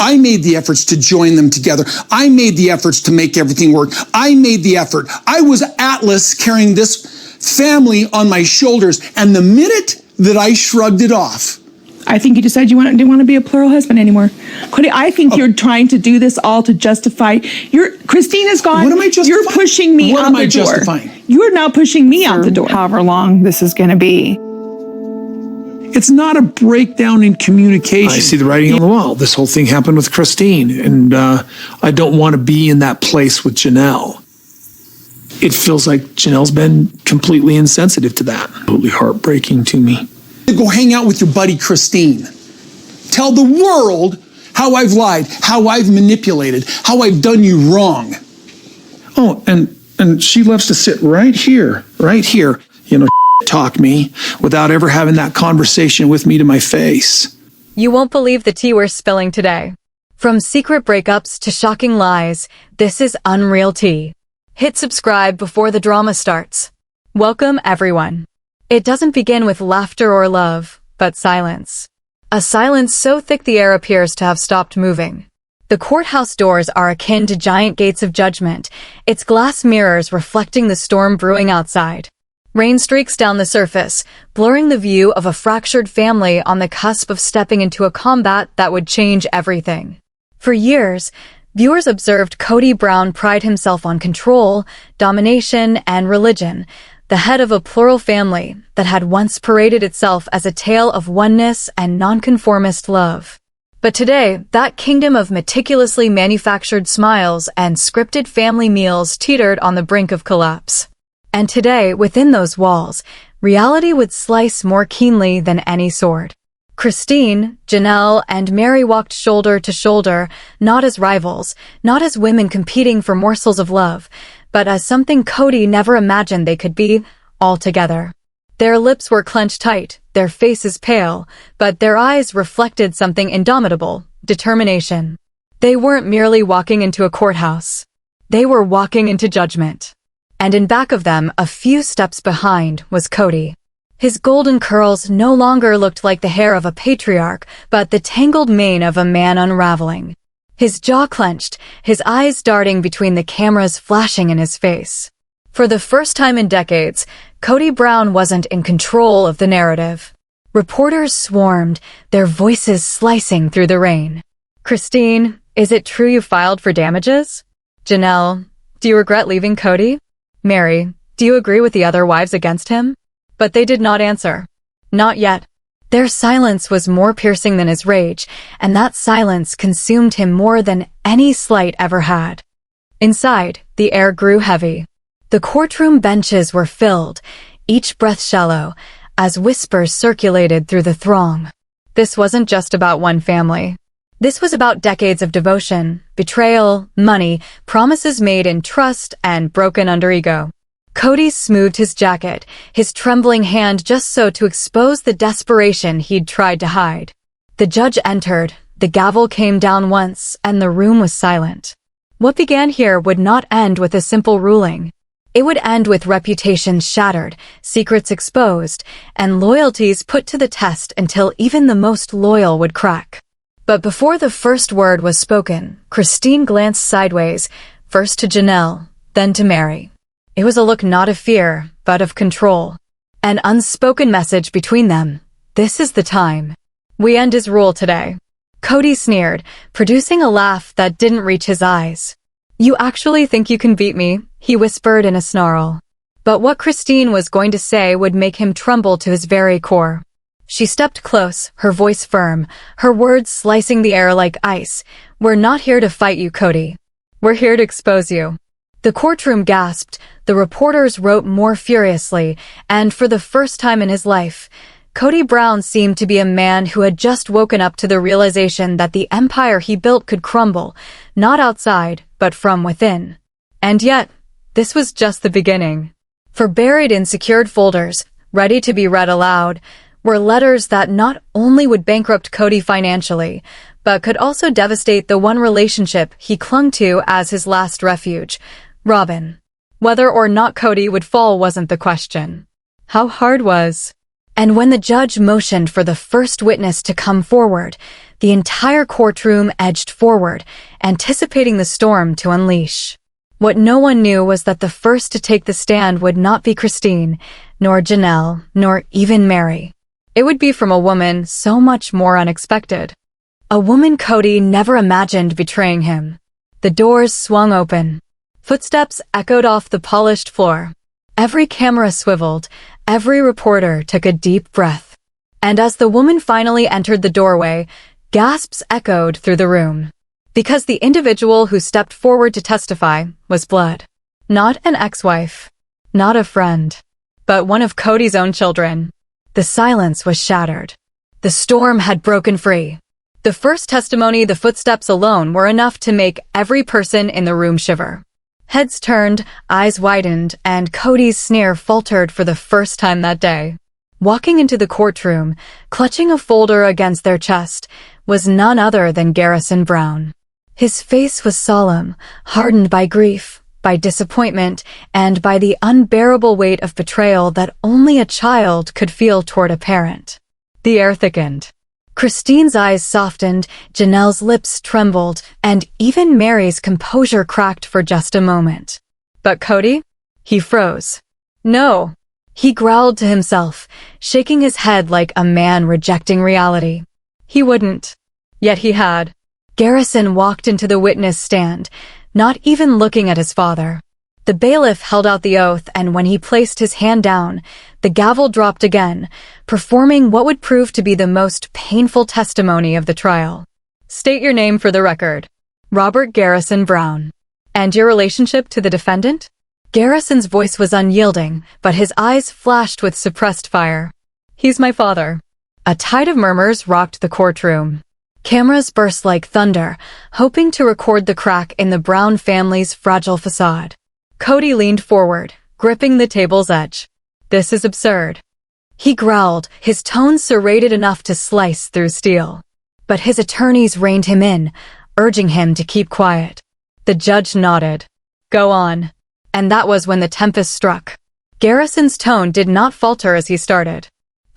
I made the efforts to join them together. I made the efforts to make everything work. I made the effort. I was Atlas carrying this family on my shoulders. And the minute that I shrugged it off, I think you decided you didn't want to be a plural husband anymore. Kody, I think you're trying to do this all to justify. Christine is gone. What am I justifying? You're pushing me out the door. What am I justifying? You're now pushing me out the door. However long this is going to be. It's not a breakdown in communication. I see the writing on the wall. This whole thing happened with Christine, and I don't want to be in that place with Janelle. It feels like Janelle's been completely insensitive to that. Absolutely heartbreaking to me. Go hang out with your buddy Christine. Tell the world how I've lied, how I've manipulated, how I've done you wrong. Oh, and she loves to sit right here, talk me without ever having that conversation with me to my face. You won't believe the tea we're spilling today. From secret breakups to shocking lies, this is unreal tea. Hit subscribe before the drama starts. Welcome, everyone. It doesn't begin with laughter or love, but silence. A silence so thick the air appears to have stopped moving. The courthouse doors are akin to giant gates of judgment, its glass mirrors reflecting the storm brewing outside. Rain streaks down the surface, blurring the view of a fractured family on the cusp of stepping into a combat that would change everything. For years, viewers observed Kody Brown pride himself on control, domination, and religion, the head of a plural family that had once paraded itself as a tale of oneness and nonconformist love. But today, that kingdom of meticulously manufactured smiles and scripted family meals teetered on the brink of collapse. And today, within those walls, reality would slice more keenly than any sword. Christine, Janelle, and Meri walked shoulder to shoulder, not as rivals, not as women competing for morsels of love, but as something Kody never imagined they could be, all together. Their lips were clenched tight, their faces pale, but their eyes reflected something indomitable, determination. They weren't merely walking into a courthouse. They were walking into judgment. And in back of them, a few steps behind, was Kody. His golden curls no longer looked like the hair of a patriarch, but the tangled mane of a man unraveling. His jaw clenched, his eyes darting between the cameras flashing in his face. For the first time in decades, Kody Brown wasn't in control of the narrative. Reporters swarmed, their voices slicing through the rain. Christine, is it true you filed for damages? Janelle, do you regret leaving Kody? Meri, do you agree with the other wives against him? But they did not answer. Not yet. Their silence was more piercing than his rage, and that silence consumed him more than any slight ever had. Inside, the air grew heavy. The courtroom benches were filled, each breath shallow, as whispers circulated through the throng. This wasn't just about one family. This was about decades of devotion, betrayal, money, promises made in trust, and broken under ego. Kody smoothed his jacket, his trembling hand just so to expose the desperation he'd tried to hide. The judge entered, the gavel came down once, and the room was silent. What began here would not end with a simple ruling. It would end with reputations shattered, secrets exposed, and loyalties put to the test until even the most loyal would crack. But before the first word was spoken, Christine glanced sideways, first to Janelle, then to Meri. It was a look not of fear, but of control. An unspoken message between them. This is the time. We end his rule today. Kody sneered, producing a laugh that didn't reach his eyes. You actually think you can beat me? He whispered in a snarl. But what Christine was going to say would make him tremble to his very core. She stepped close, her voice firm, her words slicing the air like ice. We're not here to fight you, Kody. We're here to expose you. The courtroom gasped, the reporters wrote more furiously, and for the first time in his life, Kody Brown seemed to be a man who had just woken up to the realization that the empire he built could crumble, not outside, but from within. And yet, this was just the beginning. For buried in secured folders, ready to be read aloud, were letters that not only would bankrupt Kody financially, but could also devastate the one relationship he clung to as his last refuge, Robyn. Whether or not Kody would fall wasn't the question. How hard was? And when the judge motioned for the first witness to come forward, the entire courtroom edged forward, anticipating the storm to unleash. What no one knew was that the first to take the stand would not be Christine, nor Janelle, nor even Meri. It would be from a woman so much more unexpected. A woman Kody never imagined betraying him. The doors swung open. Footsteps echoed off the polished floor. Every camera swiveled. Every reporter took a deep breath. And as the woman finally entered the doorway, gasps echoed through the room. Because the individual who stepped forward to testify was blood. Not an ex-wife. Not a friend. But one of Kody's own children. The silence was shattered. The storm had broken free. The first testimony, the footsteps alone, were enough to make every person in the room shiver. Heads turned, eyes widened, and Kody's sneer faltered for the first time that day. Walking into the courtroom, clutching a folder against their chest, was none other than Garrison Brown. His face was solemn, hardened by grief, by disappointment, and by the unbearable weight of betrayal that only a child could feel toward a parent. The air thickened. Christine's eyes softened, Janelle's lips trembled, and even Meri's composure cracked for just a moment. But Kody? He froze. No. He growled to himself, shaking his head like a man rejecting reality. He wouldn't. Yet he had. Garrison walked into the witness stand, not even looking at his father. The bailiff held out the oath, and when he placed his hand down, the gavel dropped again, performing what would prove to be the most painful testimony of the trial. State your name for the record. Robert Garrison Brown. And your relationship to the defendant? Garrison's voice was unyielding, but his eyes flashed with suppressed fire. He's my father. A tide of murmurs rocked the courtroom. Cameras burst like thunder, hoping to record the crack in the Brown family's fragile facade. Kody leaned forward, gripping the table's edge. This is absurd. He growled, his tone serrated enough to slice through steel. But his attorneys reined him in, urging him to keep quiet. The judge nodded. Go on. And that was when the tempest struck. Garrison's tone did not falter as he started.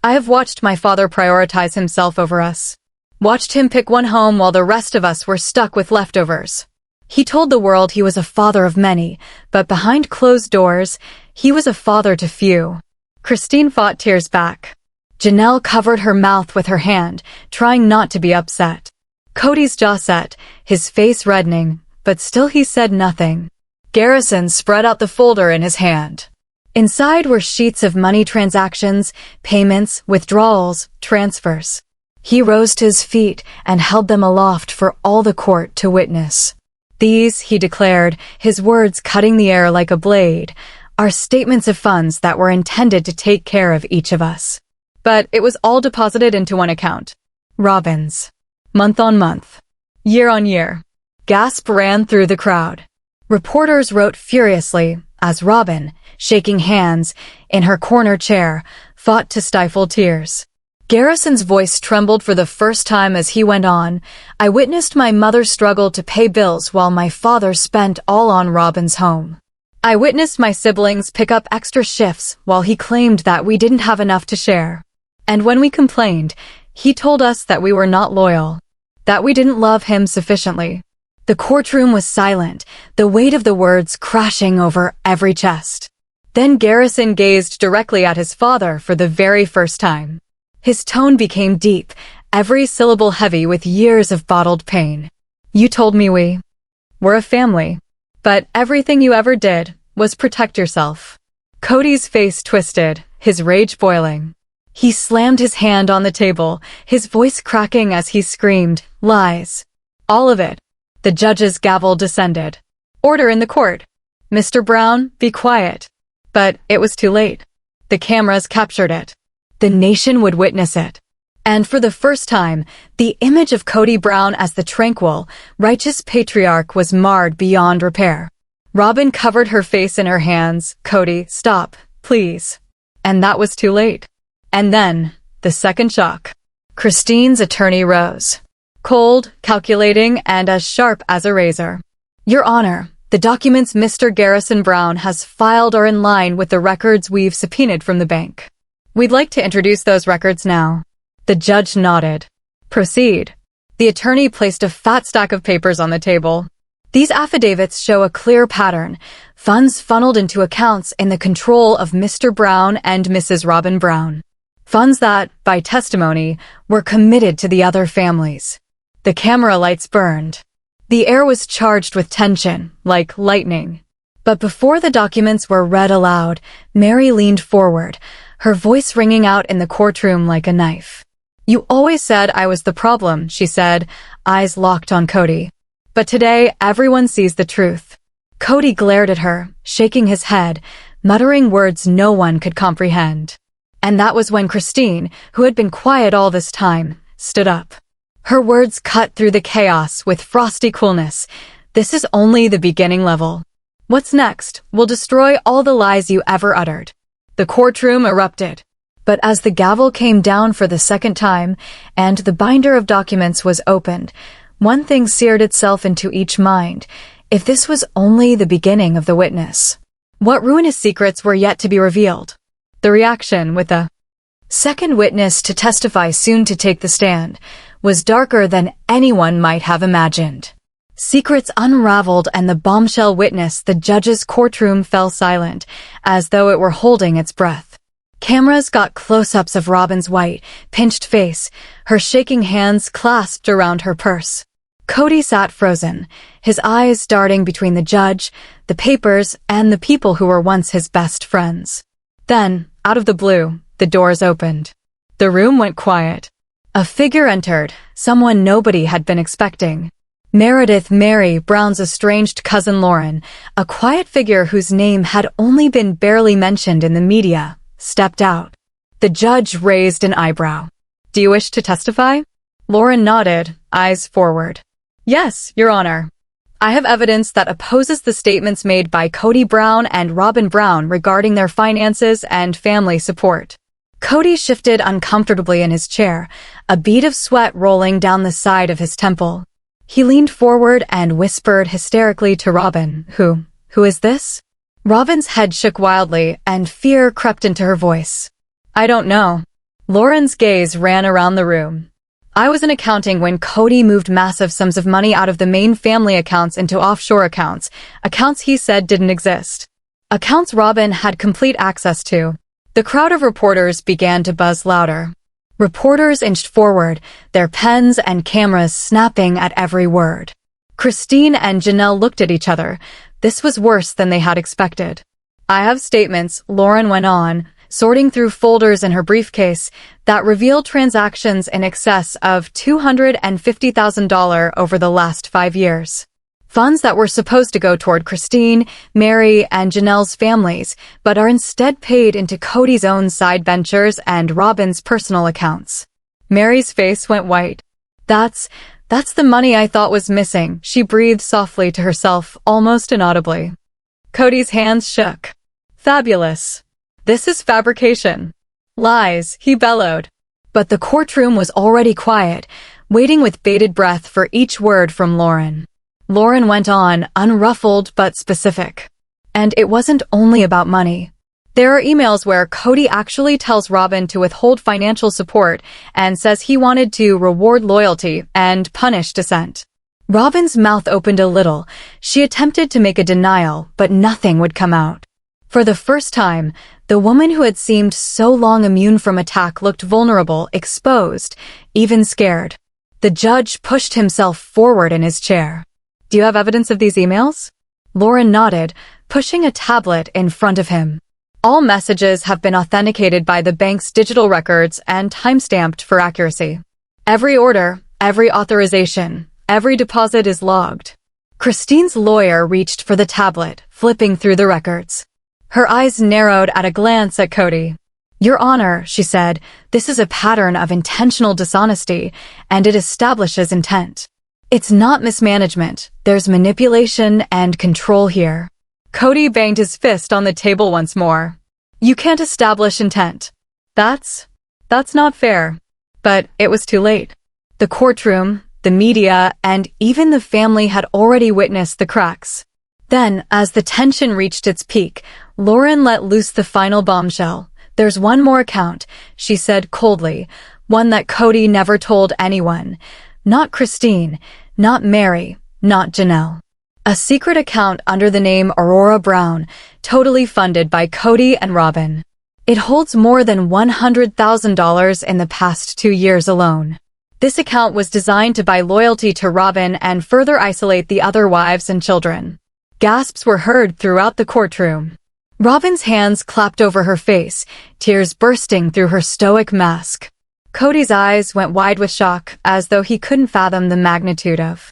I have watched my father prioritize himself over us. Watched him pick one home while the rest of us were stuck with leftovers. He told the world he was a father of many, but behind closed doors, he was a father to few. Christine fought tears back. Janelle covered her mouth with her hand, trying not to be upset. Kody's jaw set, his face reddening, but still he said nothing. Garrison spread out the folder in his hand. Inside were sheets of money transactions, payments, withdrawals, transfers. He rose to his feet and held them aloft for all the court to witness. These, he declared, his words cutting the air like a blade, are statements of funds that were intended to take care of each of us. But it was all deposited into one account. Robyn's. Month on month. Year on year. Gasp ran through the crowd. Reporters wrote furiously as Robyn, shaking hands in her corner chair, fought to stifle tears. Garrison's voice trembled for the first time as he went on. I witnessed my mother struggle to pay bills while my father spent all on Robyn's home. I witnessed my siblings pick up extra shifts while he claimed that we didn't have enough to share. And when we complained, he told us that we were not loyal, that we didn't love him sufficiently. The courtroom was silent, the weight of the words crashing over every chest. Then Garrison gazed directly at his father for the very first time. His tone became deep, every syllable heavy with years of bottled pain. You told me we were a family, but everything you ever did was protect yourself. Kody's face twisted, his rage boiling. He slammed his hand on the table, his voice cracking as he screamed, lies. All of it. The judge's gavel descended. Order in the court. Mr. Brown, be quiet. But it was too late. The cameras captured it. The nation would witness it. And for the first time, the image of Kody Brown as the tranquil, righteous patriarch was marred beyond repair. Robyn covered her face in her hands. Kody, stop, please. And that was too late. And then, the second shock. Christine's attorney rose. Cold, calculating, and as sharp as a razor. Your Honor, the documents Mr. Garrison Brown has filed are in line with the records we've subpoenaed from the bank. We'd like to introduce those records now. The judge nodded. Proceed. The attorney placed a fat stack of papers on the table. These affidavits show a clear pattern. Funds funneled into accounts in the control of Mr. Brown and Mrs. Robyn Brown. Funds that, by testimony, were committed to the other families. The camera lights burned. The air was charged with tension, like lightning. But before the documents were read aloud, Meri leaned forward, her voice ringing out in the courtroom like a knife. "You always said I was the problem," she said, eyes locked on Kody. "But today, everyone sees the truth." Kody glared at her, shaking his head, muttering words no one could comprehend. And that was when Christine, who had been quiet all this time, stood up. Her words cut through the chaos with frosty coolness. "This is only the beginning level. What's next will destroy all the lies you ever uttered." The courtroom erupted. But as the gavel came down for the second time and the binder of documents was opened, one thing seared itself into each mind. If this was only the beginning of the witness, what ruinous secrets were yet to be revealed? The reaction, with the second witness to testify soon to take the stand, was darker than anyone might have imagined. Secrets unraveled and the bombshell witness, the judge's courtroom, fell silent, as though it were holding its breath. Cameras got close-ups of Robyn's white, pinched face, her shaking hands clasped around her purse. Kody sat frozen, his eyes darting between the judge, the papers, and the people who were once his best friends. Then, out of the blue, the doors opened. The room went quiet. A figure entered, someone nobody had been expecting. Meri, Brown's estranged cousin Lauren, a quiet figure whose name had only been barely mentioned in the media, stepped out. The judge raised an eyebrow. "Do you wish to testify?" Lauren nodded, eyes forward. "Yes, Your Honor. I have evidence that opposes the statements made by Kody Brown and Robyn Brown regarding their finances and family support." Kody shifted uncomfortably in his chair, a bead of sweat rolling down the side of his temple. He leaned forward and whispered hysterically to Robyn, Who is this?" Robyn's head shook wildly, and fear crept into her voice. "I don't know." Lauren's gaze ran around the room. "I was in accounting when Kody moved massive sums of money out of the main family accounts into offshore accounts he said didn't exist. Accounts Robyn had complete access to." The crowd of reporters began to buzz louder. Reporters inched forward, their pens and cameras snapping at every word. Christine and Janelle looked at each other. This was worse than they had expected. "I have statements," Lauren went on, sorting through folders in her briefcase, that revealed transactions in excess of $250,000 over the last 5 years. Funds that were supposed to go toward Christine, Meri, and Janelle's families, but are instead paid into Kody's own side ventures and Robyn's personal accounts. Meri's face went white. That's the money I thought was missing," she breathed softly to herself, almost inaudibly. Kody's hands shook. "Fabulous. This is fabrication. Lies," he bellowed. But the courtroom was already quiet, waiting with bated breath for each word from Lauren. Lauren went on, unruffled but specific. "And it wasn't only about money. There are emails where Kody actually tells Robyn to withhold financial support and says he wanted to reward loyalty and punish dissent." Robyn's mouth opened a little. She attempted to make a denial, but nothing would come out. For the first time, the woman who had seemed so long immune from attack looked vulnerable, exposed, even scared. The judge pushed himself forward in his chair. "Do you have evidence of these emails?" Lauren nodded, pushing a tablet in front of him. "All messages have been authenticated by the bank's digital records and timestamped for accuracy. Every order, every authorization, every deposit is logged." Christine's lawyer reached for the tablet, flipping through the records. Her eyes narrowed at a glance at Kody. "Your Honor," she said, "this is a pattern of intentional dishonesty, and it establishes intent. It's not mismanagement. There's manipulation and control here." Kody banged his fist on the table once more. "You can't establish intent. That's not fair." But it was too late. The courtroom, the media, and even the family had already witnessed the cracks. Then, as the tension reached its peak, Lauren let loose the final bombshell. "There's one more account," she said coldly, "one that Kody never told anyone. Not Christine, not Meri, not Janelle. A secret account under the name Aurora Brown, totally funded by Kody and Robyn. It holds more than $100,000 in the past 2 years alone. This account was designed to buy loyalty to Robyn and further isolate the other wives and children. Gasps were heard throughout the courtroom. Robyn's hands clapped over her face, tears bursting through her stoic mask. Kody's eyes went wide with shock, as though he couldn't fathom the magnitude of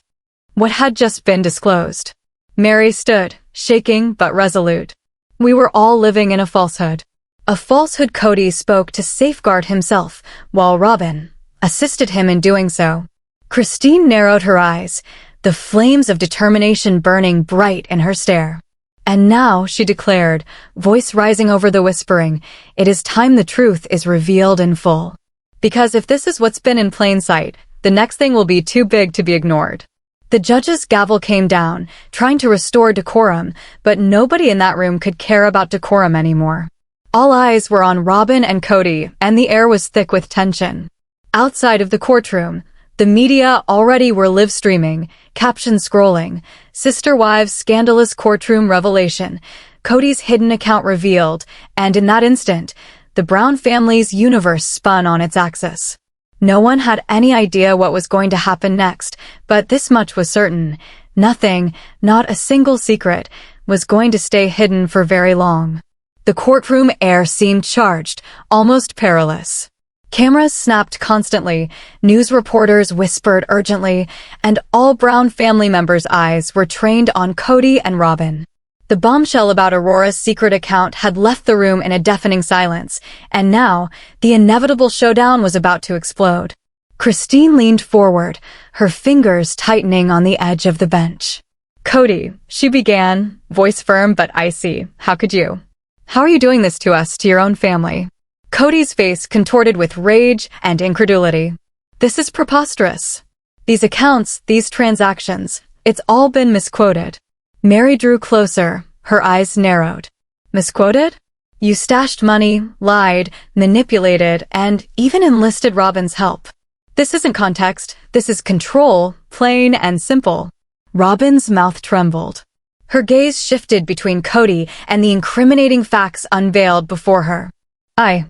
what had just been disclosed. Meri stood, shaking but resolute. We were all living in a falsehood. A falsehood Kody spoke to safeguard himself, while Robyn assisted him in doing so. Christine narrowed her eyes, the flames of determination burning bright in her stare. And now, she declared, voice rising over the whispering, it is time the truth is revealed in full. Because if this is what's been in plain sight, the next thing will be too big to be ignored. The judge's gavel came down, trying to restore decorum, but nobody in that room could care about decorum anymore. All eyes were on Robyn and Kody, and the air was thick with tension. Outside of the courtroom, the media already were live streaming, captions scrolling, Sister Wives' scandalous courtroom revelation, Kody's hidden account revealed, and in that instant, the Brown family's universe spun on its axis. No one had any idea what was going to happen next, but this much was certain. Nothing, not a single secret, was going to stay hidden for very long. The courtroom air seemed charged, almost perilous. Cameras snapped constantly, news reporters whispered urgently, and all Brown family members' eyes were trained on Kody and Robyn. The bombshell about Aurora's secret account had left the room in a deafening silence, and now, the inevitable showdown was about to explode. Christine leaned forward, her fingers tightening on the edge of the bench. Kody, she began, voice firm but icy, how could you? How are you doing this to us, to your own family? Kody's face contorted with rage and incredulity. This is preposterous. These accounts, these transactions, it's all been misquoted. Meri drew closer, her eyes narrowed. Misquoted? You stashed money, lied, manipulated, and even enlisted Robyn's help. This isn't context, this is control, plain and simple. Robyn's mouth trembled. Her gaze shifted between Kody and the incriminating facts unveiled before her. I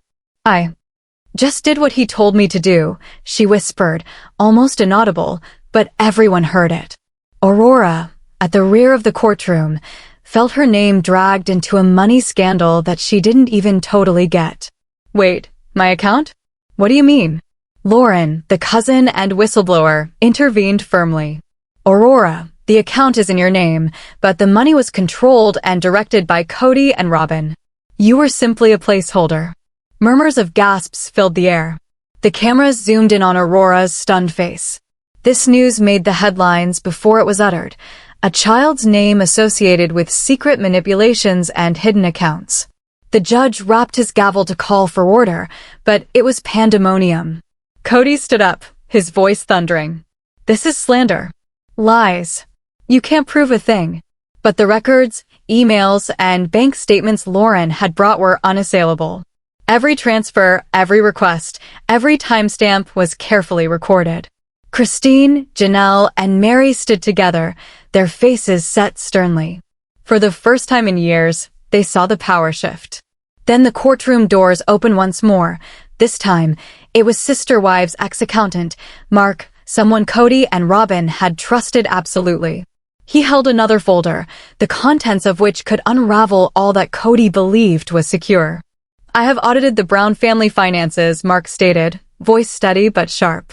just did what he told me to do, she whispered, almost inaudible, but everyone heard it. Aurora, at the rear of the courtroom, felt her name dragged into a money scandal that she didn't even totally get. Wait, my account? What do you mean? Lauren, the cousin and whistleblower, intervened firmly. Aurora, the account is in your name, but the money was controlled and directed by Kody and Robyn. You were simply a placeholder. Murmurs of gasps filled the air. The cameras zoomed in on Aurora's stunned face. This news made the headlines before it was uttered. A child's name associated with secret manipulations and hidden accounts. The judge rapped his gavel to call for order, but it was pandemonium. Kody stood up, his voice thundering. This is slander. Lies. You can't prove a thing. But the records, emails, and bank statements Lauren had brought were unassailable. Every transfer, every request, every timestamp was carefully recorded. Christine, Janelle, and Meri stood together, their faces set sternly. For the first time in years, they saw the power shift. Then the courtroom doors opened once more. This time, it was Sister Wives' ex-accountant, Mark, someone Kody and Robyn had trusted absolutely. He held another folder, the contents of which could unravel all that Kody believed was secure. I have audited the Brown family finances, Mark stated, voice steady but sharp.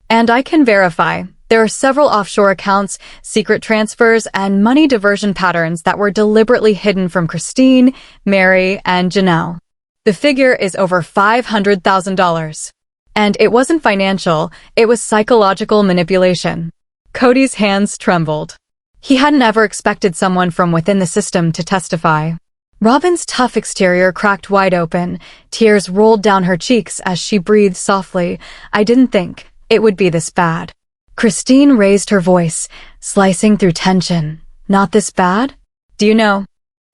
And I can verify, there are several offshore accounts, secret transfers, and money diversion patterns that were deliberately hidden from Christine, Meri, and Janelle. The figure is over $500,000. And it wasn't financial, it was psychological manipulation. Kody's hands trembled. He hadn't ever expected someone from within the system to testify. Robyn's tough exterior cracked wide open. Tears rolled down her cheeks as she breathed softly. I didn't think it would be this bad. Christine raised her voice, slicing through tension. Not this bad? Do you know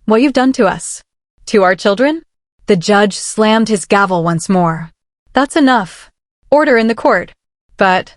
what you've done to us? To our children? The judge slammed his gavel once more. That's enough. Order in the court. But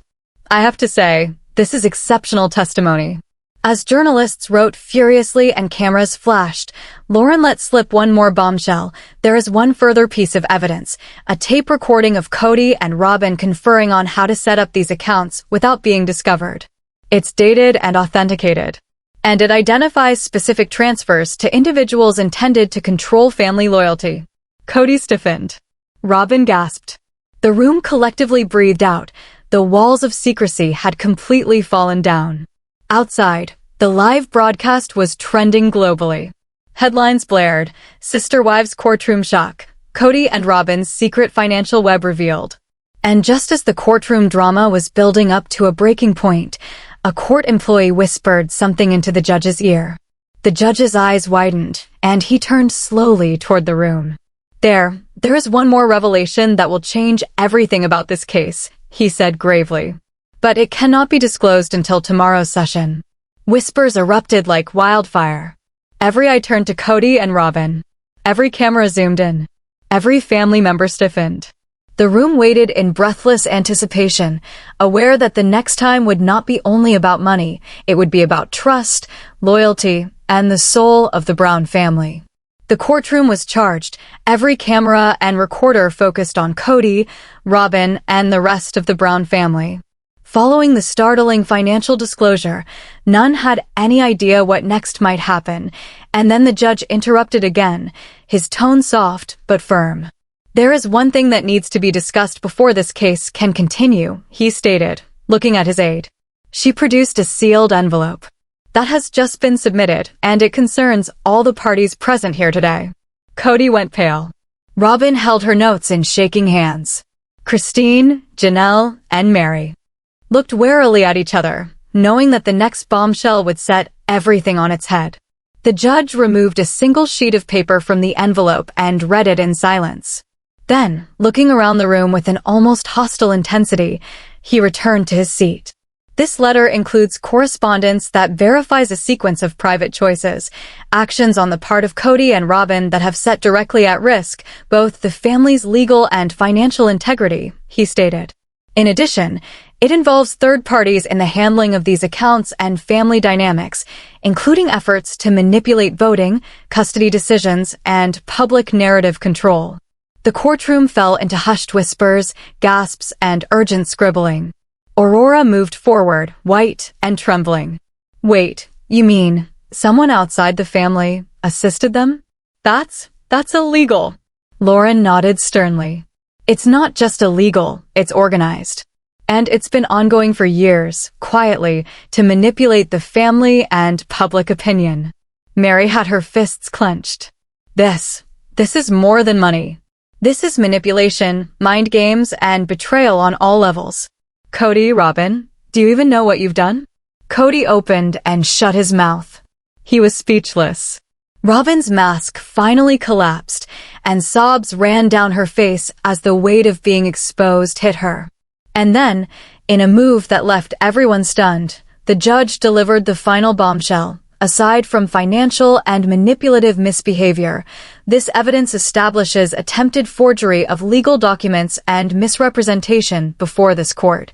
I have to say, this is exceptional testimony. As journalists wrote furiously and cameras flashed, Lauren let slip one more bombshell. There is one further piece of evidence, a tape recording of Kody and Robyn conferring on how to set up these accounts without being discovered. It's dated and authenticated, and it identifies specific transfers to individuals intended to control family loyalty. Kody stiffened. Robyn gasped. The room collectively breathed out. The walls of secrecy had completely fallen down. Outside, the live broadcast was trending globally. Headlines blared, Sister Wives Courtroom shock, Kody and Robyn's secret financial web revealed. And just as the courtroom drama was building up to a breaking point, a court employee whispered something into the judge's ear. The judge's eyes widened, and he turned slowly toward the room. There is one more revelation that will change everything about this case, he said gravely. But it cannot be disclosed until tomorrow's session. Whispers erupted like wildfire. Every eye turned to Kody and Robyn. Every camera zoomed in. Every family member stiffened. The room waited in breathless anticipation, aware that the next time would not be only about money, it would be about trust, loyalty, and the soul of the Brown family. The courtroom was charged. Every camera and recorder focused on Kody, Robyn, and the rest of the Brown family. Following the startling financial disclosure, none had any idea what next might happen, and then the judge interrupted again, his tone soft but firm. There is one thing that needs to be discussed before this case can continue, he stated, looking at his aide. She produced a sealed envelope. That has just been submitted, and it concerns all the parties present here today. Kody went pale. Robyn held her notes in shaking hands. Christine, Janelle, and Meri looked warily at each other, knowing that the next bombshell would set everything on its head. The judge removed a single sheet of paper from the envelope and read it in silence. Then, looking around the room with an almost hostile intensity, he returned to his seat. This letter includes correspondence that verifies a sequence of private choices, actions on the part of Kody and Robyn that have set directly at risk both the family's legal and financial integrity, he stated. In addition, it involves third parties in the handling of these accounts and family dynamics, including efforts to manipulate voting, custody decisions, and public narrative control. The courtroom fell into hushed whispers, gasps, and urgent scribbling. Aurora moved forward, white and trembling. Wait, you mean someone outside the family assisted them? That's illegal. Lauren nodded sternly. It's not just illegal, it's organized. And it's been ongoing for years, quietly, to manipulate the family and public opinion. Meri had her fists clenched. This is more than money. This is manipulation, mind games, and betrayal on all levels. Kody, Robyn, do you even know what you've done? Kody opened and shut his mouth. He was speechless. Robyn's mask finally collapsed, and sobs ran down her face as the weight of being exposed hit her. And then, in a move that left everyone stunned, the judge delivered the final bombshell. Aside from financial and manipulative misbehavior, this evidence establishes attempted forgery of legal documents and misrepresentation before this court,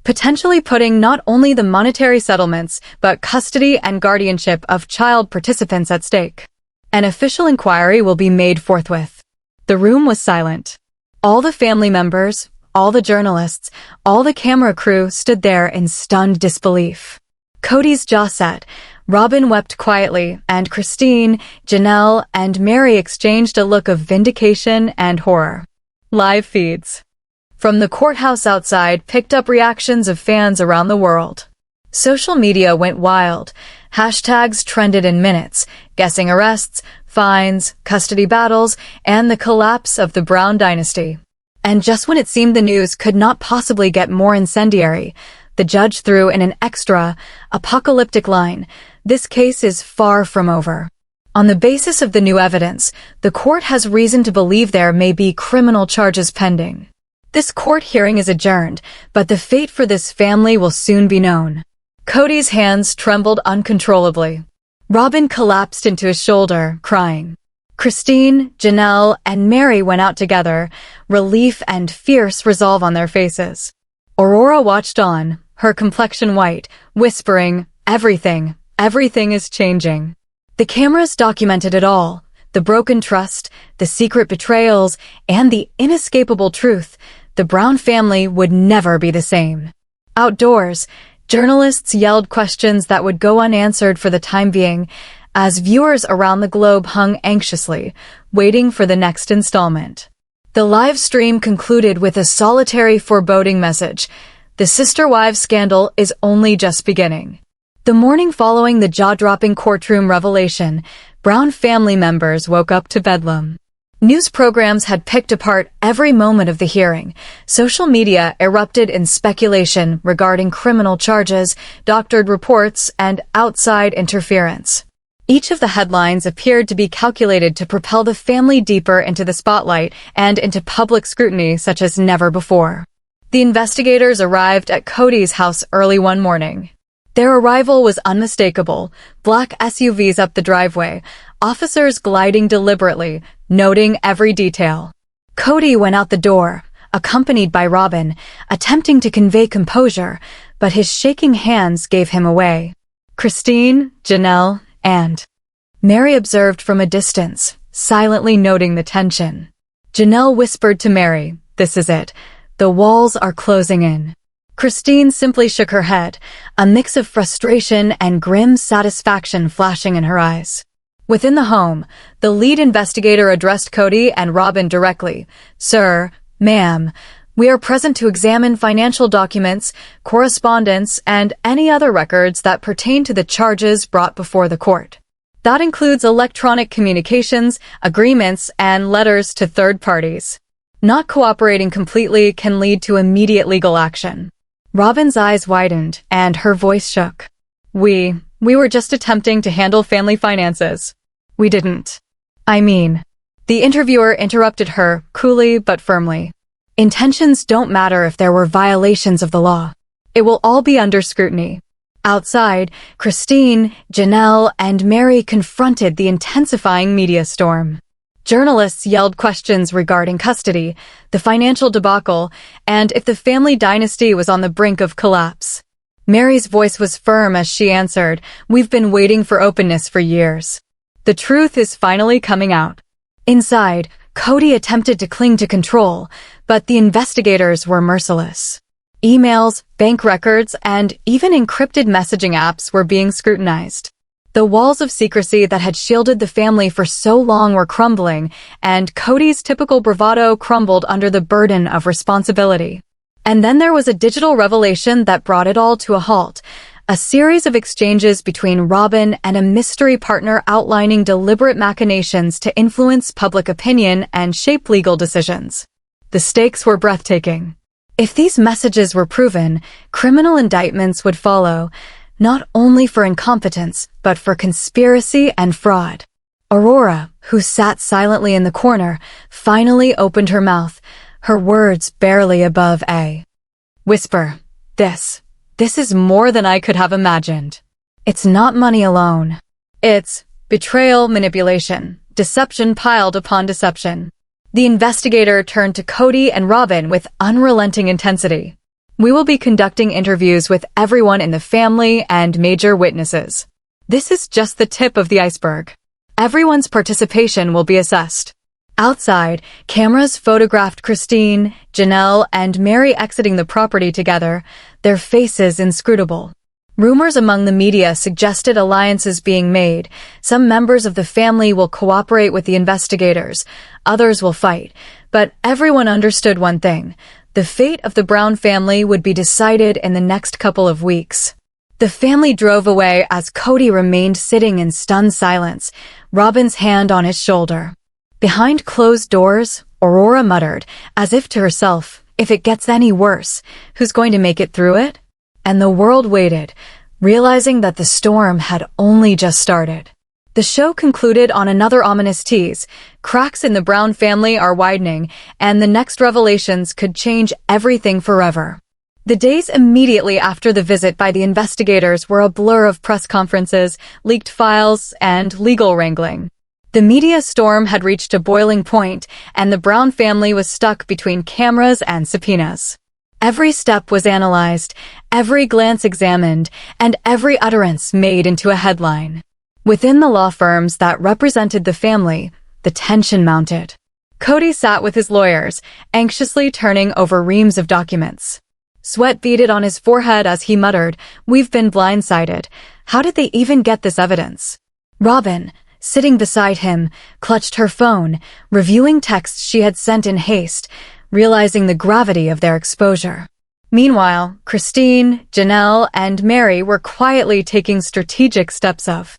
potentially putting not only the monetary settlements but custody and guardianship of child participants at stake. An official inquiry will be made forthwith. The room was silent. All the family members, all the journalists, all the camera crew stood there in stunned disbelief. Kody's jaw set. Robyn wept quietly, and Christine, Janelle, and Meri exchanged a look of vindication and horror. Live feeds from the courthouse outside picked up reactions of fans around the world. Social media went wild. Hashtags trended in minutes, guessing arrests, fines, custody battles, and the collapse of the Brown dynasty. And just when it seemed the news could not possibly get more incendiary, the judge threw in an extra, apocalyptic line. This case is far from over. On the basis of the new evidence, the court has reason to believe there may be criminal charges pending. This court hearing is adjourned, but the fate for this family will soon be known. Kody's hands trembled uncontrollably. Robyn collapsed into his shoulder, crying. Christine, Janelle, and Meri went out together, relief and fierce resolve on their faces. Aurora watched on, her complexion white, whispering, "Everything, everything is changing." The cameras documented it all. The broken trust, the secret betrayals, and the inescapable truth. The Brown family would never be the same. Outdoors, journalists yelled questions that would go unanswered for the time being, as viewers around the globe hung anxiously, waiting for the next installment. The live stream concluded with a solitary foreboding message. The Sister Wives scandal is only just beginning. The morning following the jaw-dropping courtroom revelation, Brown family members woke up to bedlam. News programs had picked apart every moment of the hearing. Social media erupted in speculation regarding criminal charges, doctored reports, and outside interference. Each of the headlines appeared to be calculated to propel the family deeper into the spotlight and into public scrutiny such as never before. The investigators arrived at Kody's house early one morning. Their arrival was unmistakable. Black SUVs up the driveway, officers gliding deliberately, noting every detail. Kody went out the door, accompanied by Robyn, attempting to convey composure, but his shaking hands gave him away. Christine, Janelle, and Meri observed from a distance, silently noting the tension. Janelle whispered to Meri, "This is it. The walls are closing in." Christine simply shook her head, a mix of frustration and grim satisfaction flashing in her eyes. Within the home, the lead investigator addressed Kody and Robyn directly. "Sir, ma'am, we are present to examine financial documents, correspondence, and any other records that pertain to the charges brought before the court. That includes electronic communications, agreements, and letters to third parties. Not cooperating completely can lead to immediate legal action." Robyn's eyes widened, and her voice shook. We were just attempting to handle family finances. We didn't. I mean." The interviewer interrupted her, coolly but firmly. "Intentions don't matter if there were violations of the law. It will all be under scrutiny." Outside, Christine, Janelle, and Meri confronted the intensifying media storm. Journalists yelled questions regarding custody, the financial debacle, and if the family dynasty was on the brink of collapse. Meri's voice was firm as she answered, "We've been waiting for openness for years. The truth is finally coming out." Inside, Kody attempted to cling to control, but the investigators were merciless. Emails, bank records, and even encrypted messaging apps were being scrutinized. The walls of secrecy that had shielded the family for so long were crumbling, and Kody's typical bravado crumbled under the burden of responsibility. And then there was a digital revelation that brought it all to a halt. A series of exchanges between Robyn and a mystery partner outlining deliberate machinations to influence public opinion and shape legal decisions. The stakes were breathtaking. If these messages were proven, criminal indictments would follow, not only for incompetence, but for conspiracy and fraud. Aurora, who sat silently in the corner, finally opened her mouth, her words barely above a whisper. This is more than I could have imagined. It's not money alone. It's betrayal, manipulation, deception piled upon deception." The investigator turned to Kody and Robyn with unrelenting intensity. "We will be conducting interviews with everyone in the family and major witnesses. This is just the tip of the iceberg. Everyone's participation will be assessed." Outside, cameras photographed Christine, Janelle, and Meri exiting the property together, their faces inscrutable. Rumors among the media suggested alliances being made. Some members of the family will cooperate with the investigators, others will fight. But everyone understood one thing. The fate of the Brown family would be decided in the next couple of weeks. The family drove away as Kody remained sitting in stunned silence, Robyn's hand on his shoulder. Behind closed doors, Aurora muttered, as if to herself, "If it gets any worse, who's going to make it through it?" And the world waited, realizing that the storm had only just started. The show concluded on another ominous tease. Cracks in the Brown family are widening, and the next revelations could change everything forever. The days immediately after the visit by the investigators were a blur of press conferences, leaked files, and legal wrangling. The media storm had reached a boiling point, and the Brown family was stuck between cameras and subpoenas. Every step was analyzed, every glance examined, and every utterance made into a headline. Within the law firms that represented the family, the tension mounted. Kody sat with his lawyers, anxiously turning over reams of documents. Sweat beaded on his forehead as he muttered, "We've been blindsided. How did they even get this evidence?" Robyn, sitting beside him, clutched her phone, reviewing texts she had sent in haste, realizing the gravity of their exposure. Meanwhile, Christine, Janelle, and Meri were quietly taking strategic steps of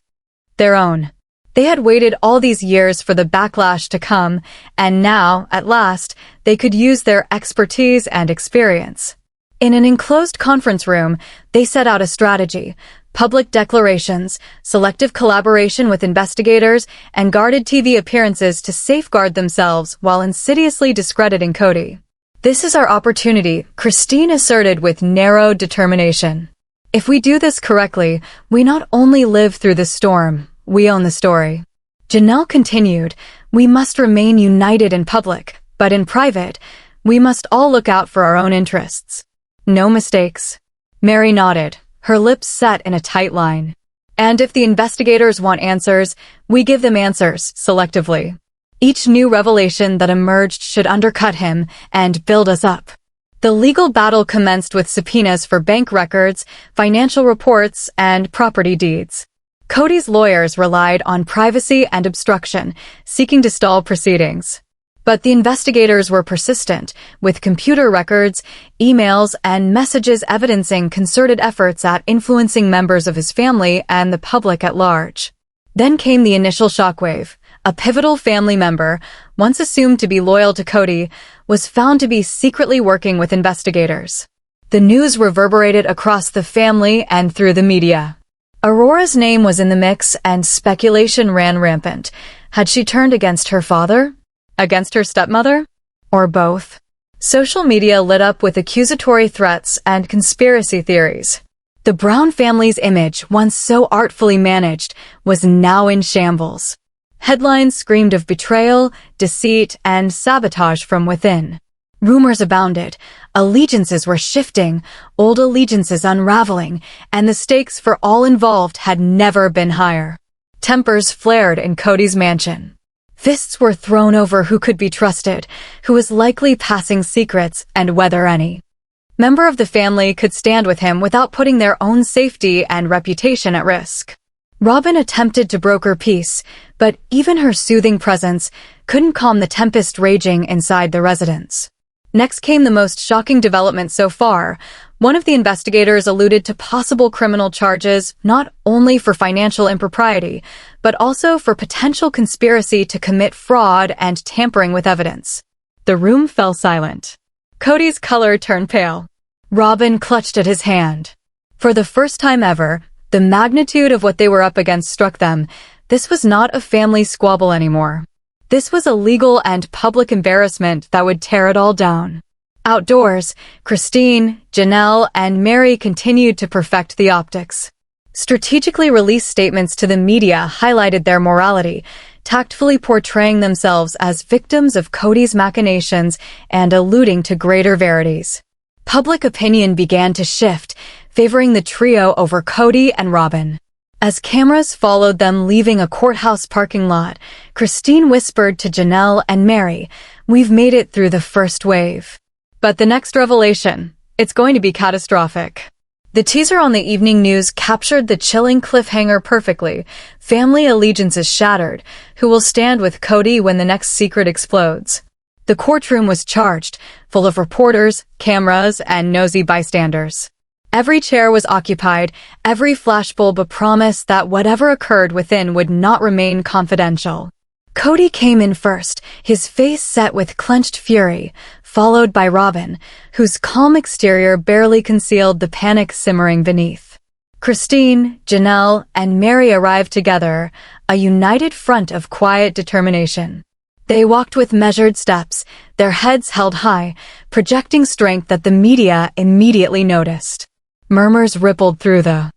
their own. They had waited all these years for the backlash to come, and now, at last, they could use their expertise and experience. In an enclosed conference room, they set out a strategy: public declarations, selective collaboration with investigators, and guarded TV appearances to safeguard themselves while insidiously discrediting Kody. "This is our opportunity," Christine asserted with narrow determination. "If we do this correctly, we not only live through the storm, we own the story." Janelle continued, "We must remain united in public, but in private, we must all look out for our own interests. No mistakes." Meri nodded, her lips set in a tight line. "And if the investigators want answers, we give them answers, selectively. Each new revelation that emerged should undercut him and build us up." The legal battle commenced with subpoenas for bank records, financial reports, and property deeds. Kody's lawyers relied on privacy and obstruction, seeking to stall proceedings. But the investigators were persistent, with computer records, emails, and messages evidencing concerted efforts at influencing members of his family and the public at large. Then came the initial shockwave. A pivotal family member, once assumed to be loyal to Kody, was found to be secretly working with investigators. The news reverberated across the family and through the media. Aurora's name was in the mix, and speculation ran rampant. Had she turned against her father? Against her stepmother? Or both? Social media lit up with accusatory threats and conspiracy theories. The Brown family's image, once so artfully managed, was now in shambles. Headlines screamed of betrayal, deceit, and sabotage from within. Rumors abounded. Allegiances were shifting, old allegiances unraveling, and the stakes for all involved had never been higher. Tempers flared in Kody's mansion. Fists were thrown over who could be trusted, who was likely passing secrets, and whether any member of the family could stand with him without putting their own safety and reputation at risk. Robyn attempted to broker peace, but even her soothing presence couldn't calm the tempest raging inside the residence. Next came the most shocking development so far. One of the investigators alluded to possible criminal charges not only for financial impropriety, but also for potential conspiracy to commit fraud and tampering with evidence. The room fell silent. Kody's color turned pale. Robyn clutched at his hand. For the first time ever, the magnitude of what they were up against struck them. This was not a family squabble anymore. This was a legal and public embarrassment that would tear it all down. Outdoors, Christine, Janelle, and Meri continued to perfect the optics. Strategically released statements to the media highlighted their morality, tactfully portraying themselves as victims of Kody's machinations and alluding to greater verities. Public opinion began to shift, favoring the trio over Kody and Robyn. As cameras followed them leaving a courthouse parking lot, Christine whispered to Janelle and Meri, "We've made it through the first wave." But the next revelation, it's going to be catastrophic. The teaser on the evening news captured the chilling cliffhanger perfectly. Family allegiances shattered. Who will stand with Kody when the next secret explodes? The courtroom was charged, full of reporters, cameras, and nosy bystanders. Every chair was occupied, every flashbulb a promise that whatever occurred within would not remain confidential. Kody came in first, his face set with clenched fury, followed by Robyn, whose calm exterior barely concealed the panic simmering beneath. Christine, Janelle, and Meri arrived together, a united front of quiet determination. They walked with measured steps, their heads held high, projecting strength that the media immediately noticed. Murmurs rippled through the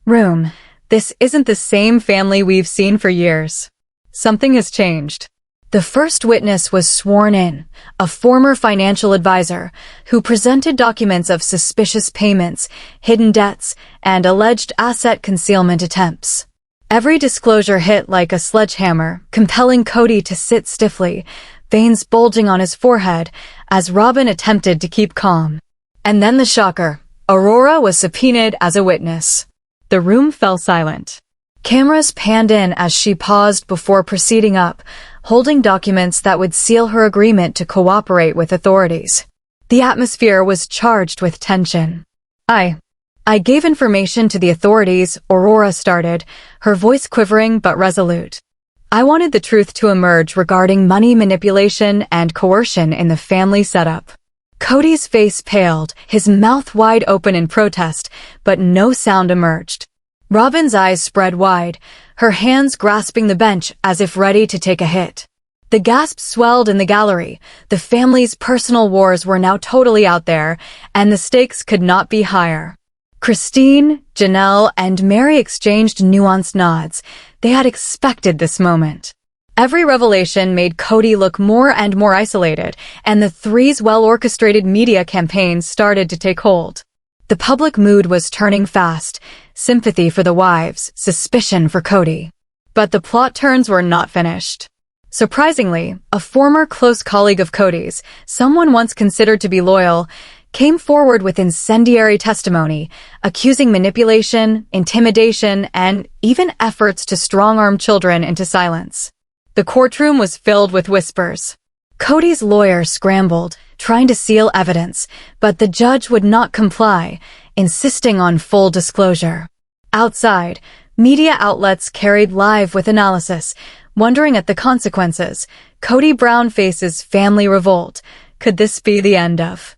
room. "This isn't the same family we've seen for years. Something has changed." The first witness was sworn in, a former financial advisor who presented documents of suspicious payments, hidden debts, and alleged asset concealment attempts. Every disclosure hit like a sledgehammer, compelling Kody to sit stiffly, veins bulging on his forehead, as Robyn attempted to keep calm. And then the shocker. Aurora was subpoenaed as a witness. The room fell silent. Cameras panned in as she paused before proceeding up, holding documents that would seal her agreement to cooperate with authorities. The atmosphere was charged with tension. I gave information to the authorities, Aurora started, her voice quivering but resolute. I wanted the truth to emerge regarding money manipulation and coercion in the family setup. Kody's face paled, his mouth wide open in protest, but no sound emerged. Robyn's eyes spread wide, her hands grasping the bench as if ready to take a hit. The gasps swelled in the gallery. The family's personal wars were now totally out there, and the stakes could not be higher. Christine, Janelle, and Meri exchanged nuanced nods. They had expected this moment. Every revelation made Kody look more and more isolated, and the three's well-orchestrated media campaign started to take hold. The public mood was turning fast, sympathy for the wives, suspicion for Kody. But the plot turns were not finished. Surprisingly, a former close colleague of Kody's, someone once considered to be loyal, came forward with incendiary testimony, accusing manipulation, intimidation, and even efforts to strong-arm children into silence. The courtroom was filled with whispers. Kody's lawyer scrambled, trying to seal evidence, but the judge would not comply, insisting on full disclosure. Outside, media outlets carried live with analysis, wondering at the consequences. Kody Brown faces family revolt. Could this be the end of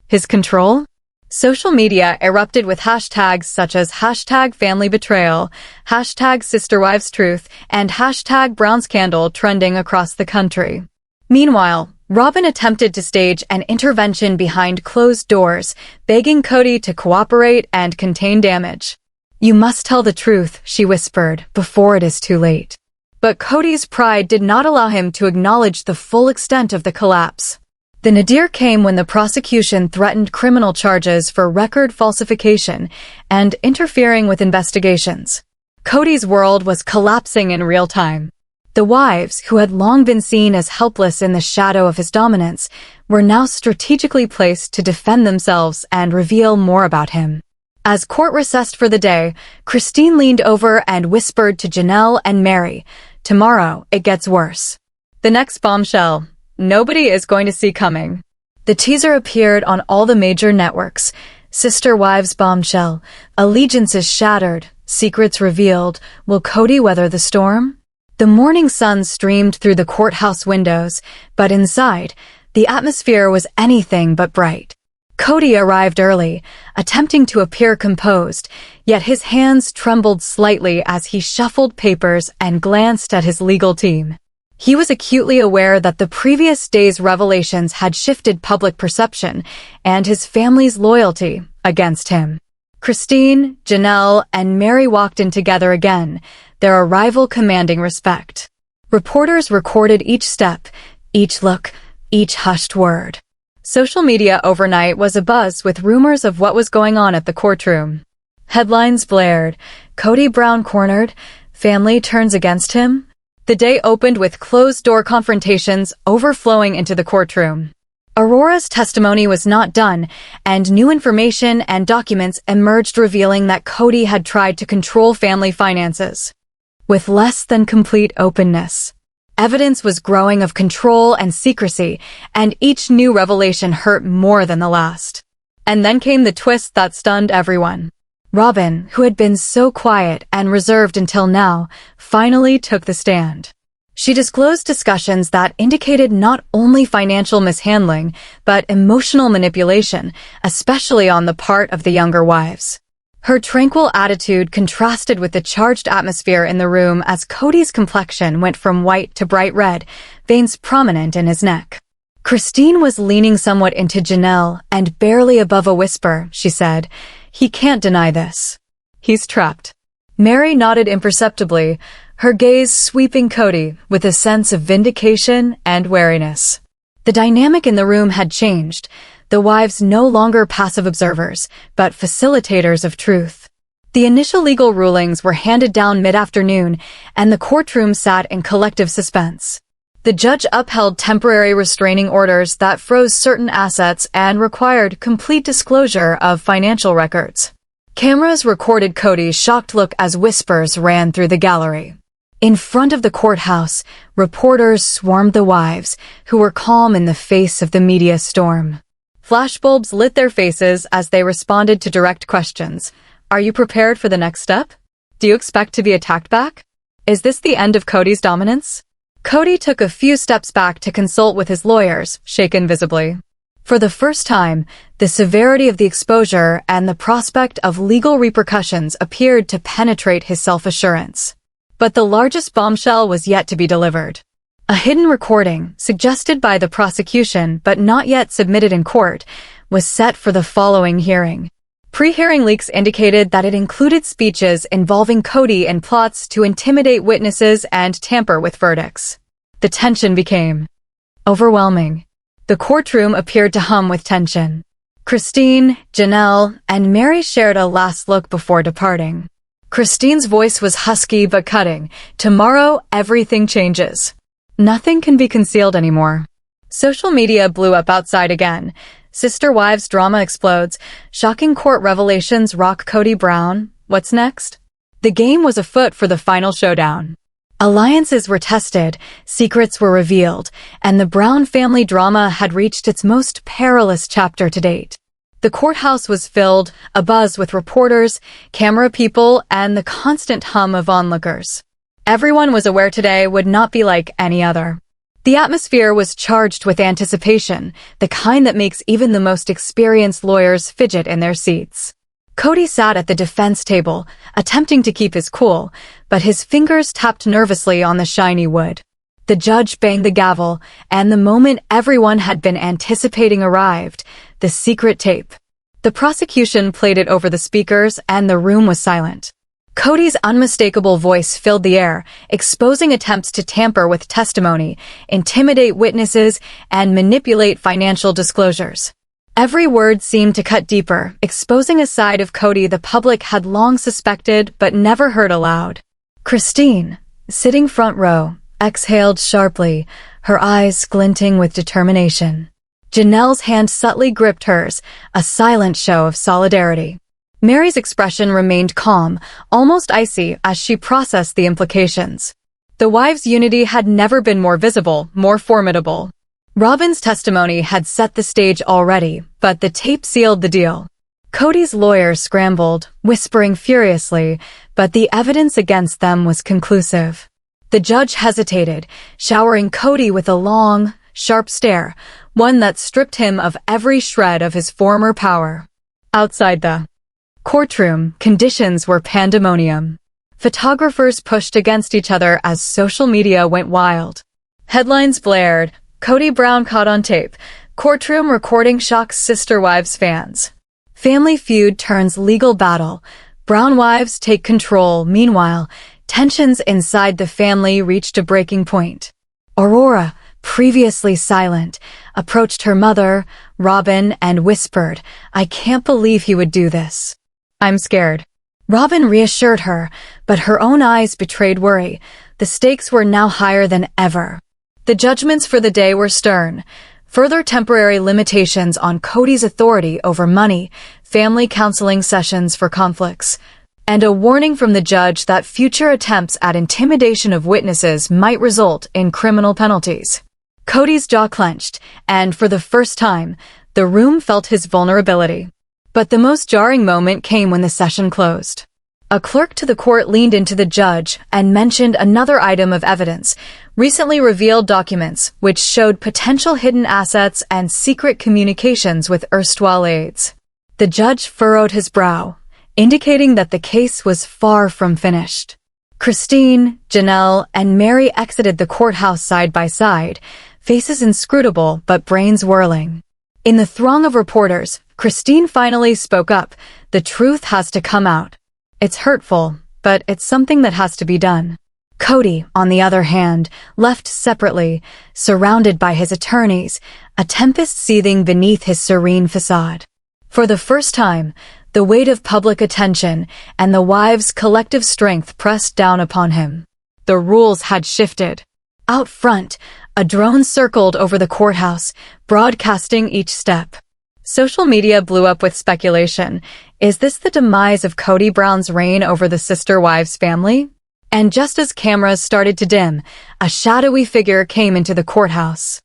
his control? Social media erupted with hashtags such as #FamilyBetrayal, #SisterWivesTruth, and #BrownScandal trending across the country. Meanwhile, Robyn attempted to stage an intervention behind closed doors, begging Kody to cooperate and contain damage. "You must tell the truth," she whispered, "before it is too late." But Kody's pride did not allow him to acknowledge the full extent of the collapse. The nadir came when the prosecution threatened criminal charges for record falsification and interfering with investigations. Kody's world was collapsing in real time. The wives, who had long been seen as helpless in the shadow of his dominance, were now strategically placed to defend themselves and reveal more about him. As court recessed for the day, Christine leaned over and whispered to Janelle and Meri, "Tomorrow, it gets worse. The next bombshell, nobody is going to see coming." The teaser appeared on all the major networks. Sister Wives Bombshell, allegiances shattered, secrets revealed. Will Kody weather the storm? The morning sun streamed through the courthouse windows, but inside, the atmosphere was anything but bright. Kody arrived early, attempting to appear composed, yet his hands trembled slightly as he shuffled papers and glanced at his legal team. He was acutely aware that the previous day's revelations had shifted public perception and his family's loyalty against him. Christine, Janelle, and Meri walked in together again, their arrival commanding respect. Reporters recorded each step, each look, each hushed word. Social media overnight was abuzz with rumors of what was going on at the courtroom. Headlines blared, Kody Brown cornered, family turns against him. The day opened with closed-door confrontations overflowing into the courtroom. Aurora's testimony was not done, and new information and documents emerged revealing that Kody had tried to control family finances. With less than complete openness, evidence was growing of control and secrecy, and each new revelation hurt more than the last. And then came the twist that stunned everyone. Robyn, who had been so quiet and reserved until now, finally took the stand. She disclosed discussions that indicated not only financial mishandling, but emotional manipulation, especially on the part of the younger wives. Her tranquil attitude contrasted with the charged atmosphere in the room as Kody's complexion went from white to bright red, veins prominent in his neck. Christine was leaning somewhat into Janelle, and barely above a whisper, she said, "He can't deny this. He's trapped." Meri nodded imperceptibly, her gaze sweeping Kody with a sense of vindication and wariness. The dynamic in the room had changed, the wives no longer passive observers, but facilitators of truth. The initial legal rulings were handed down mid-afternoon, and the courtroom sat in collective suspense. The judge upheld temporary restraining orders that froze certain assets and required complete disclosure of financial records. Cameras recorded Kody's shocked look as whispers ran through the gallery. In front of the courthouse, reporters swarmed the wives, who were calm in the face of the media storm. Flashbulbs lit their faces as they responded to direct questions. Are you prepared for the next step? Do you expect to be attacked back? Is this the end of Kody's dominance? Kody took a few steps back to consult with his lawyers, shaken visibly. For the first time, the severity of the exposure and the prospect of legal repercussions appeared to penetrate his self-assurance. But the largest bombshell was yet to be delivered. A hidden recording, suggested by the prosecution but not yet submitted in court, was set for the following hearing. Pre-hearing leaks indicated that it included speeches involving Kody and plots to intimidate witnesses and tamper with verdicts. The tension became overwhelming. The courtroom appeared to hum with tension. Christine, Janelle, and Meri shared a last look before departing. Christine's voice was husky but cutting. Tomorrow, everything changes. Nothing can be concealed anymore. Social media blew up outside again. Sister Wives drama explodes. Shocking court revelations rock Kody Brown. What's next? The game was afoot for the final showdown. Alliances were tested, secrets were revealed, and the Brown family drama had reached its most perilous chapter to date. The courthouse was filled, abuzz with reporters, camera people, and the constant hum of onlookers. Everyone was aware today would not be like any other. The atmosphere was charged with anticipation, the kind that makes even the most experienced lawyers fidget in their seats. Kody sat at the defense table, attempting to keep his cool, but his fingers tapped nervously on the shiny wood. The judge banged the gavel, and the moment everyone had been anticipating arrived, the secret tape. The prosecution played it over the speakers, and the room was silent. Kody's unmistakable voice filled the air, exposing attempts to tamper with testimony, intimidate witnesses, and manipulate financial disclosures. Every word seemed to cut deeper, exposing a side of Kody the public had long suspected but never heard aloud. Christine, sitting front row, exhaled sharply, her eyes glinting with determination. Janelle's hand subtly gripped hers, a silent show of solidarity. Meri's expression remained calm, almost icy, as she processed the implications. The wives' unity had never been more visible, more formidable. Robyn's testimony had set the stage already, but the tape sealed the deal. Kody's lawyers scrambled, whispering furiously, but the evidence against them was conclusive. The judge hesitated, showering Kody with a long, sharp stare, one that stripped him of every shred of his former power. Outside the courtroom, conditions were pandemonium. Photographers pushed against each other as social media went wild. Headlines blared, Kody Brown caught on tape, courtroom recording shocks Sister Wives fans. Family feud turns legal battle, Brown wives take control. Meanwhile, tensions inside the family reached a breaking point. Aurora, previously silent, approached her mother, Robyn, and whispered, "I can't believe he would do this. I'm scared." Robyn reassured her, but her own eyes betrayed worry. The stakes were now higher than ever. The judgments for the day were stern. Further temporary limitations on Kody's authority over money, family counseling sessions for conflicts, and a warning from the judge that future attempts at intimidation of witnesses might result in criminal penalties. Kody's jaw clenched, and for the first time, the room felt his vulnerability. But the most jarring moment came when the session closed. A clerk to the court leaned into the judge and mentioned another item of evidence, recently revealed documents which showed potential hidden assets and secret communications with erstwhile aides. The judge furrowed his brow, indicating that the case was far from finished. Christine, Janelle, and Meri exited the courthouse side by side, faces inscrutable but brains whirling. In the throng of reporters, Christine finally spoke up. "The truth has to come out. It's hurtful, but it's something that has to be done. Kody, on the other hand, left separately, surrounded by his attorneys, a tempest seething beneath his serene facade. For the first time, the weight of public attention and the wives' collective strength pressed down upon him. The rules had shifted. Out front, a drone circled over the courthouse, broadcasting each step. Social media blew up with speculation. Is this the demise of Kody Brown's reign over the Sister Wives family? And just as cameras started to dim, a shadowy figure came into the courthouse.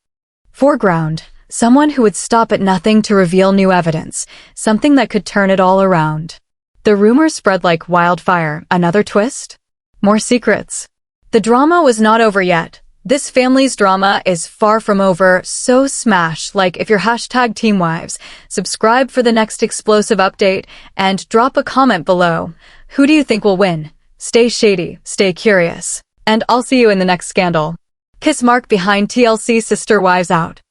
Foreground, someone who would stop at nothing to reveal new evidence, something that could turn it all around. The rumors spread like wildfire. Another twist? More secrets. The drama was not over yet. This family's drama is far from over, so smash like if you're #TeamWives, subscribe for the next explosive update, and drop a comment below. Who do you think will win? Stay shady, stay curious, and I'll see you in the next scandal. Kiss Mark. Behind TLC Sister Wives out.